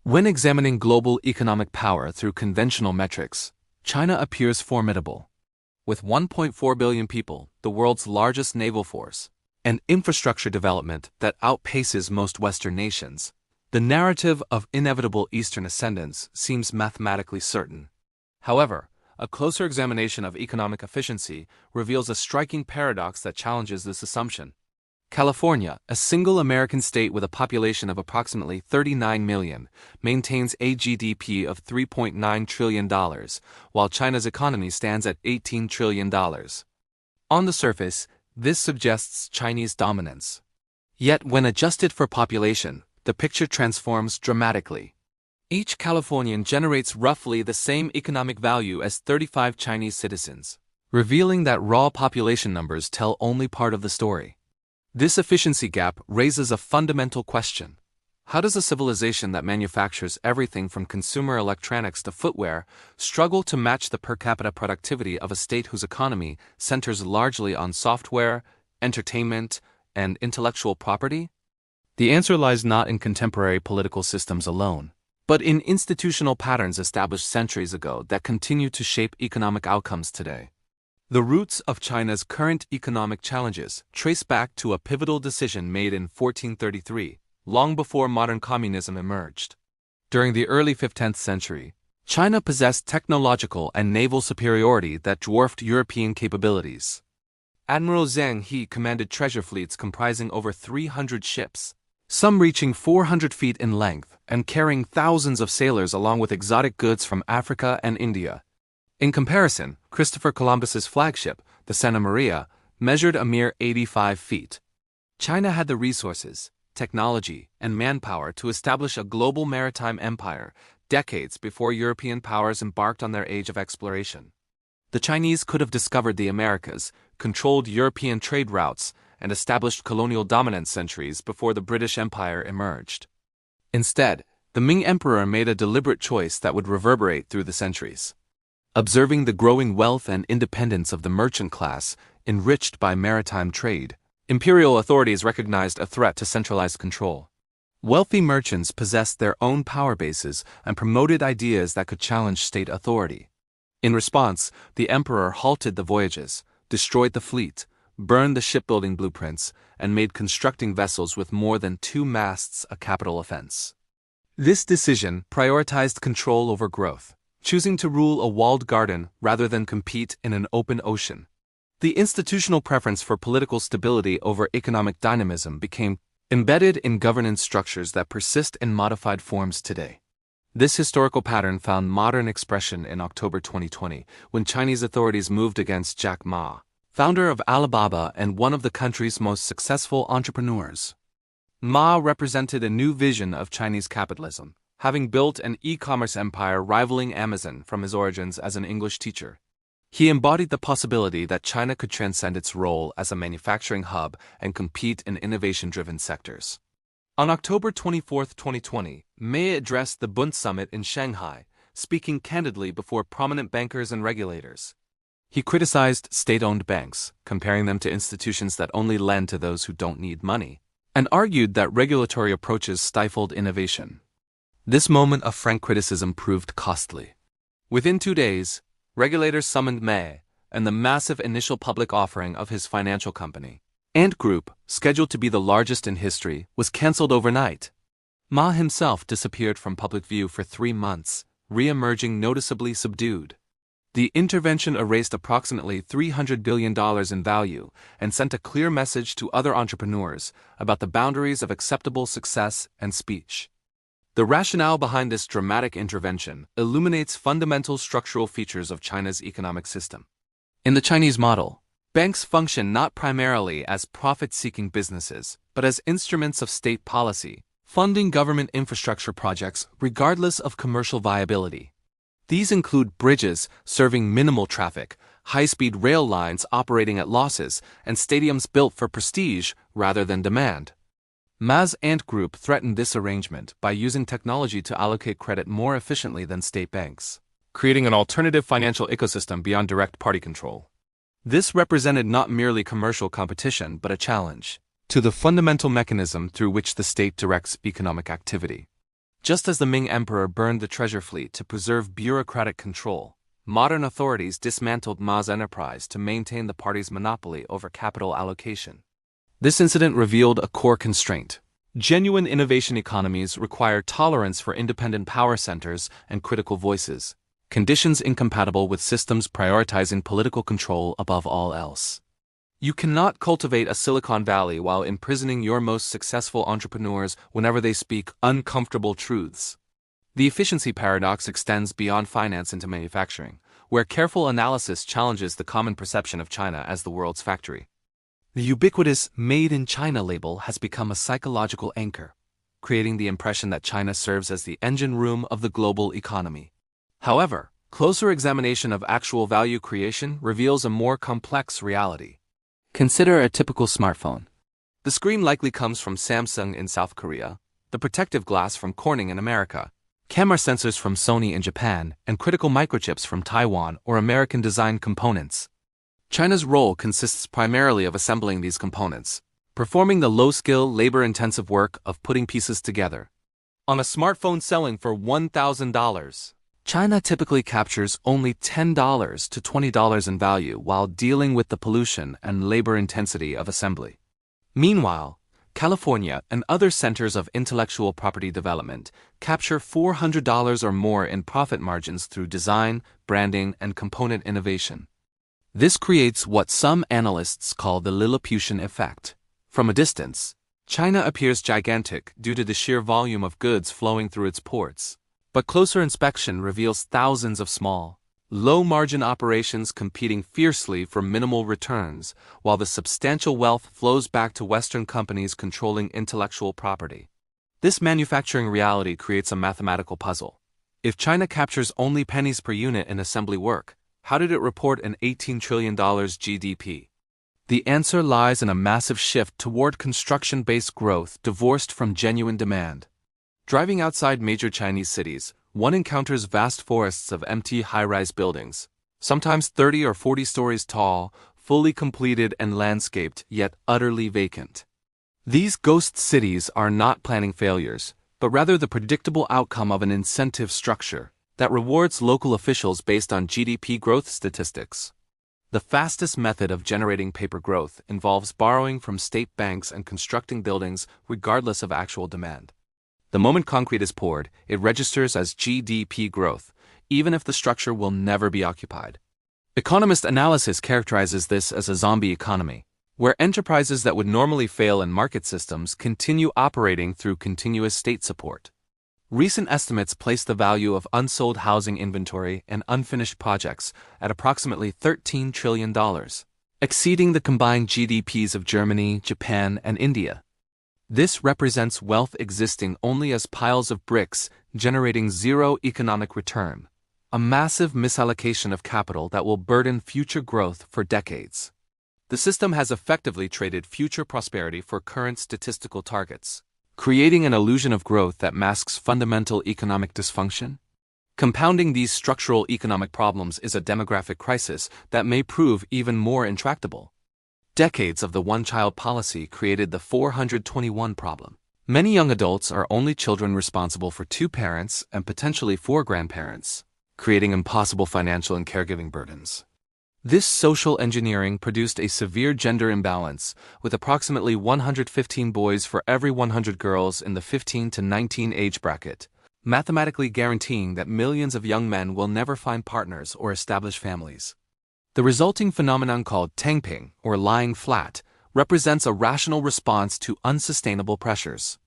When examining global economic power through conventional metrics, China appears formidable. With 1.4 billion people, the world's largest naval force, and infrastructure development that outpaces most Western nations, the narrative of inevitable Eastern ascendance seems mathematically certain. However, a closer examination of economic efficiency reveals a striking paradox that challenges this assumption. California, a single American state with a population of approximately 39 million, maintains a GDP of $3.9 trillion, while China's economy stands at $18 trillion. On the surface, this suggests Chinese dominance. Yet when adjusted for population, the picture transforms dramatically. Each Californian generates roughly the same economic value as 35 Chinese citizens, revealing that raw population numbers tell only part of the story. This efficiency gap raises a fundamental question. How does a civilization that manufactures everything from consumer electronics to footwear struggle to match the per capita productivity of a state whose economy centers largely on software, entertainment, and intellectual property? The answer lies not in contemporary political systems alone, but in institutional patterns established centuries ago that continue to shape economic outcomes today. The roots of China's current economic challenges trace back to a pivotal decision made in 1433, long before modern communism emerged. During the early 15th century, China possessed technological and naval superiority that dwarfed European capabilities. Admiral Zheng He commanded treasure fleets comprising over 300 ships, some reaching 400 feet in length and carrying thousands of sailors along with exotic goods from Africa and India. In comparison, Christopher Columbus's flagship, the Santa Maria, measured a mere 85 feet. China had the resources, technology, and manpower to establish a global maritime empire decades before European powers embarked on their age of exploration. The Chinese could have discovered the Americas, controlled European trade routes, and established colonial dominance centuries before the British Empire emerged. Instead, the Ming Emperor made a deliberate choice that would reverberate through the centuries. Observing the growing wealth and independence of the merchant class, enriched by maritime trade, imperial authorities recognized a threat to centralized control. Wealthy merchants possessed their own power bases and promoted ideas that could challenge state authority. In response, the emperor halted the voyages, destroyed the fleet, burned the shipbuilding blueprints, and made constructing vessels with more than 2 masts a capital offense. This decision prioritized control over growth, choosing to rule a walled garden rather than compete in an open ocean. The institutional preference for political stability over economic dynamism became embedded in governance structures that persist in modified forms today. This historical pattern found modern expression in October 2020 when Chinese authorities moved against Jack Ma, founder of Alibaba and one of the country's most successful entrepreneurs. Ma represented a new vision of Chinese capitalism, having built an e-commerce empire rivaling Amazon from his origins as an English teacher. He embodied the possibility that China could transcend its role as a manufacturing hub and compete in innovation-driven sectors. On October 24, 2020, Ma addressed the Bund Summit in Shanghai, speaking candidly before prominent bankers and regulators. He criticized state-owned banks, comparing them to institutions that only lend to those who don't need money, and argued that regulatory approaches stifled innovation. This moment of frank criticism proved costly. Within 2 days, regulators summoned Ma, and the massive initial public offering of his financial company, Ant Group, scheduled to be the largest in history, was cancelled overnight. Ma himself disappeared from public view for 3 months, re-emerging noticeably subdued. The intervention erased approximately $300 billion in value and sent a clear message to other entrepreneurs about the boundaries of acceptable success and speech. The rationale behind this dramatic intervention illuminates fundamental structural features of China's economic system. In the Chinese model, banks function not primarily as profit-seeking businesses, but as instruments of state policy, funding government infrastructure projects regardless of commercial viability. These include bridges serving minimal traffic, high-speed rail lines operating at losses, and stadiums built for prestige rather than demand. Ma's Ant Group threatened this arrangement by using technology to allocate credit more efficiently than state banks, creating an alternative financial ecosystem beyond direct party control. This represented not merely commercial competition but a challenge to the fundamental mechanism through which the state directs economic activity. Just as the Ming Emperor burned the treasure fleet to preserve bureaucratic control, modern authorities dismantled Ma's enterprise to maintain the party's monopoly over capital allocation. This incident revealed a core constraint. Genuine innovation economies require tolerance for independent power centers and critical voices, conditions incompatible with systems prioritizing political control above all else. You cannot cultivate a Silicon Valley while imprisoning your most successful entrepreneurs whenever they speak uncomfortable truths. The efficiency paradox extends beyond finance into manufacturing, where careful analysis challenges the common perception of China as the world's factory. The ubiquitous Made in China label has become a psychological anchor, creating the impression that China serves as the engine room of the global economy. However, closer examination of actual value creation reveals a more complex reality. Consider a typical smartphone. The screen likely comes from Samsung in South Korea, the protective glass from Corning in America, camera sensors from Sony in Japan, and critical microchips from Taiwan or American-designed components. China's role consists primarily of assembling these components, performing the low-skill, labor-intensive work of putting pieces together. On a smartphone selling for $1,000, China typically captures only $10 to $20 in value while dealing with the pollution and labor intensity of assembly. Meanwhile, California and other centers of intellectual property development capture $400 or more in profit margins through design, branding, and component innovation. This creates what some analysts call the Lilliputian effect. From a distance, China appears gigantic due to the sheer volume of goods flowing through its ports. But closer inspection reveals thousands of small, low-margin operations competing fiercely for minimal returns, while the substantial wealth flows back to Western companies controlling intellectual property. This manufacturing reality creates a mathematical puzzle. If China captures only pennies per unit in assembly work, how did it report an $18 trillion GDP? The answer lies in a massive shift toward construction-based growth divorced from genuine demand. Driving outside major Chinese cities, one encounters vast forests of empty high-rise buildings, sometimes 30 or 40 stories tall, fully completed and landscaped, yet utterly vacant. These ghost cities are not planning failures, but rather the predictable outcome of an incentive structure that rewards local officials based on GDP growth statistics. The fastest method of generating paper growth involves borrowing from state banks and constructing buildings regardless of actual demand. The moment concrete is poured, it registers as GDP growth, even if the structure will never be occupied. Economist analysis characterizes this as a zombie economy, where enterprises that would normally fail in market systems continue operating through continuous state support. Recent estimates place the value of unsold housing inventory and unfinished projects at approximately $13 trillion, exceeding the combined GDPs of Germany, Japan, and India. This represents wealth existing only as piles of bricks, generating zero economic return, a massive misallocation of capital that will burden future growth for decades. The system has effectively traded future prosperity for current statistical targets, creating an illusion of growth that masks fundamental economic dysfunction. Compounding these structural economic problems is a demographic crisis that may prove even more intractable. Decades of the one-child policy created the 421 problem. Many young adults are only children responsible for 2 parents and potentially 4 grandparents, creating impossible financial and caregiving burdens. This social engineering produced a severe gender imbalance, with approximately 115 boys for every 100 girls in the 15 to 19 age bracket, mathematically guaranteeing that millions of young men will never find partners or establish families. The resulting phenomenon called tangping, or lying flat, represents a rational response to unsustainable pressures.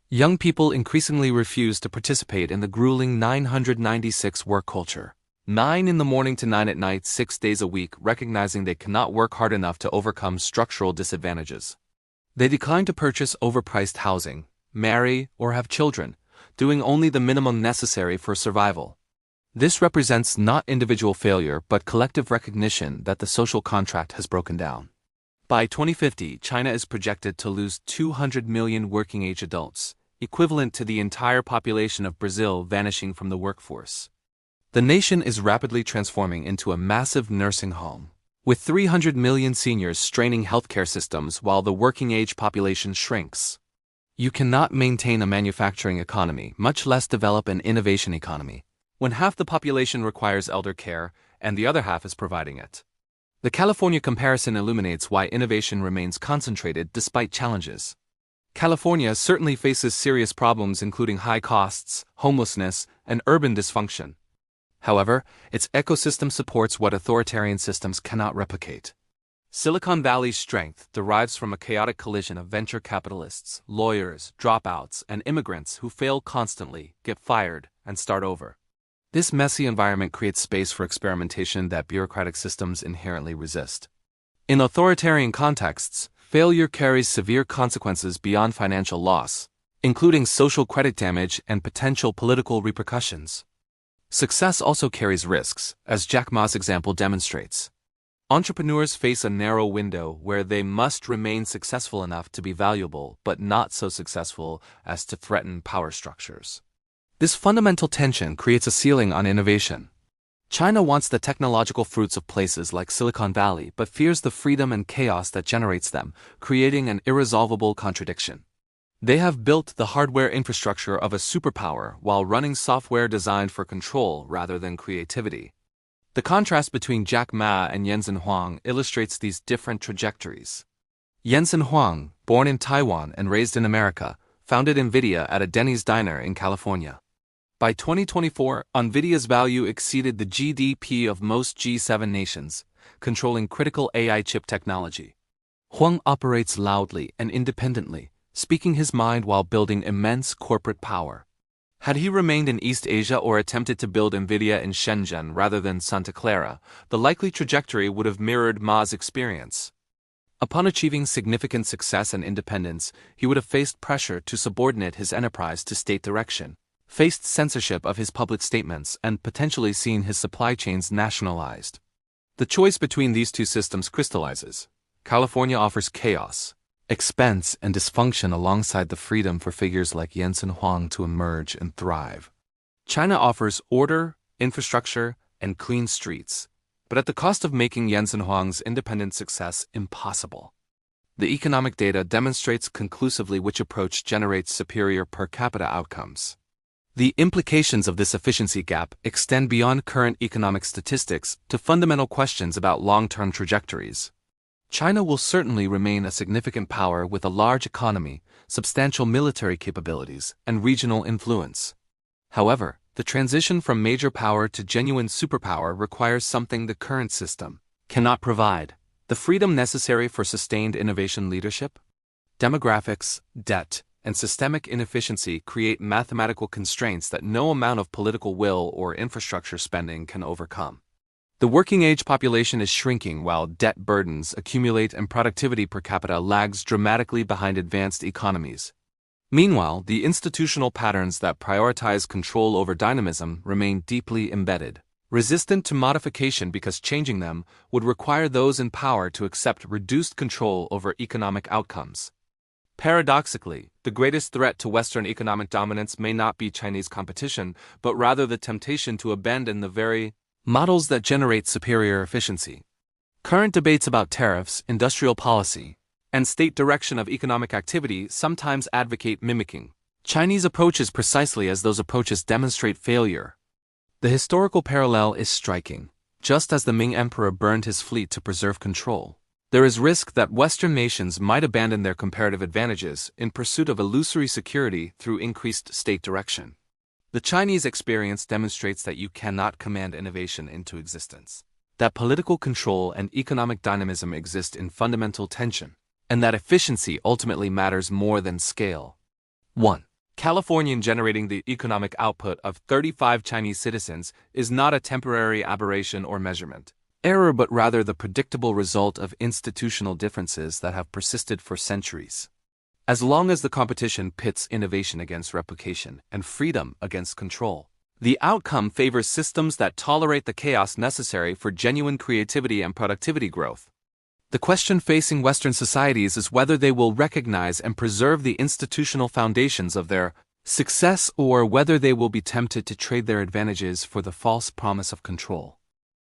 Young people increasingly refuse to participate in the grueling 996 work culture. 9 in the morning to 9 at night, 6 days a week, recognizing they cannot work hard enough to overcome structural disadvantages. They decline to purchase overpriced housing, marry, or have children, doing only the minimum necessary for survival. This represents not individual failure but collective recognition that the social contract has broken down. By 2050, China is projected to lose 200 million working-age adults, equivalent to the entire population of Brazil vanishing from the workforce. The nation is rapidly transforming into a massive nursing home, with 300 million seniors straining healthcare systems while the working-age population shrinks. You cannot maintain a manufacturing economy, much less develop an innovation economy, when half the population requires elder care and the other half is providing it. The California comparison illuminates why innovation remains concentrated despite challenges. California certainly faces serious problems including high costs, homelessness, and urban dysfunction. However, its ecosystem supports what authoritarian systems cannot replicate. Silicon Valley's strength derives from a chaotic collision of venture capitalists, lawyers, dropouts, and immigrants who fail constantly, get fired, and start over. This messy environment creates space for experimentation that bureaucratic systems inherently resist. In authoritarian contexts, failure carries severe consequences beyond financial loss, including social credit damage and potential political repercussions. Success also carries risks, as Jack Ma's example demonstrates. Entrepreneurs face a narrow window where they must remain successful enough to be valuable but not so successful as to threaten power structures. This fundamental tension creates a ceiling on innovation. China wants the technological fruits of places like Silicon Valley but fears the freedom and chaos that generates them, creating an irresolvable contradiction. They have built the hardware infrastructure of a superpower while running software designed for control rather than creativity. The contrast between Jack Ma and Jensen Huang illustrates these different trajectories. Jensen Huang, born in Taiwan and raised in America, founded NVIDIA at a Denny's diner in California. By 2024, NVIDIA's value exceeded the GDP of most G7 nations, controlling critical AI chip technology. Huang operates loudly and independently, speaking his mind while building immense corporate power. Had he remained in East Asia or attempted to build NVIDIA in Shenzhen rather than Santa Clara, the likely trajectory would have mirrored Ma's experience. Upon achieving significant success and independence, he would have faced pressure to subordinate his enterprise to state direction, faced censorship of his public statements, and potentially seen his supply chains nationalized. The choice between these two systems crystallizes. California offers chaos, expense, and dysfunction alongside the freedom for figures like Jensen Huang to emerge and thrive. China offers order, infrastructure, and clean streets, but at the cost of making Jensen Huang's independent success impossible. The economic data demonstrates conclusively which approach generates superior per capita outcomes. The implications of this efficiency gap extend beyond current economic statistics to fundamental questions about long-term trajectories. China will certainly remain a significant power with a large economy, substantial military capabilities, and regional influence. However, the transition from major power to genuine superpower requires something the current system cannot provide: the freedom necessary for sustained innovation leadership. Demographics, debt, and systemic inefficiency create mathematical constraints that no amount of political will or infrastructure spending can overcome. The working-age population is shrinking while debt burdens accumulate and productivity per capita lags dramatically behind advanced economies. Meanwhile, the institutional patterns that prioritize control over dynamism remain deeply embedded, resistant to modification because changing them would require those in power to accept reduced control over economic outcomes. Paradoxically, the greatest threat to Western economic dominance may not be Chinese competition, but rather the temptation to abandon the very models that generate superior efficiency. Current debates about tariffs, industrial policy, and state direction of economic activity sometimes advocate mimicking Chinese approaches precisely as those approaches demonstrate failure. The historical parallel is striking. Just as the Ming Emperor burned his fleet to preserve control, there is risk that Western nations might abandon their comparative advantages in pursuit of illusory security through increased state direction. The Chinese experience demonstrates that you cannot command innovation into existence, that political control and economic dynamism exist in fundamental tension, and that efficiency ultimately matters more than scale. 1. Californian generating the economic output of 35 Chinese citizens is not a temporary aberration or measurement error, but rather the predictable result of institutional differences that have persisted for centuries. As long as the competition pits innovation against replication and freedom against control, the outcome favors systems that tolerate the chaos necessary for genuine creativity and productivity growth. The question facing Western societies is whether they will recognize and preserve the institutional foundations of their success or whether they will be tempted to trade their advantages for the false promise of control.